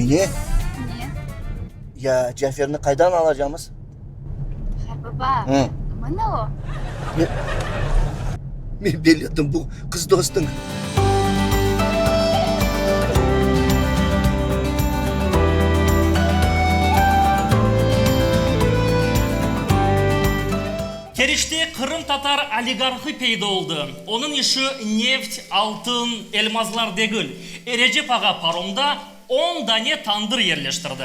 Niye? Niye? Ya Cafer'ini kaydan alacağımız? Hayır baba. Hı. Ama ne o? Ben biliyordum bu kız dostun. Kerişte Kırım Tatar oligarxı peyda oldu. Onun işi neft, altın, elmazlar değil. Recep Ağa paromda 10 tane tandır yerleştirdi.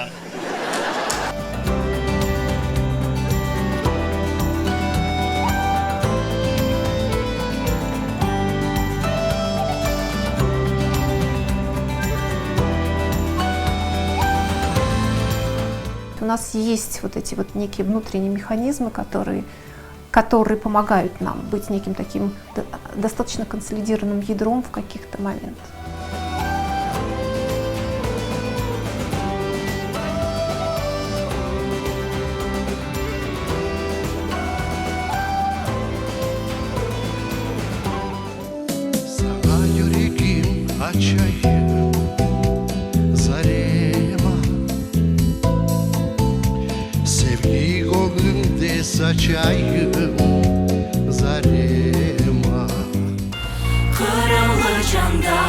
У нас есть вот эти вот некие внутренние механизмы, которые помогают нам быть неким таким достаточно консолидированным ядром в каких-то моментах. Sana yüreğim açayım zarema, sevgi gönlümde saçayım zarema. Kırılır canda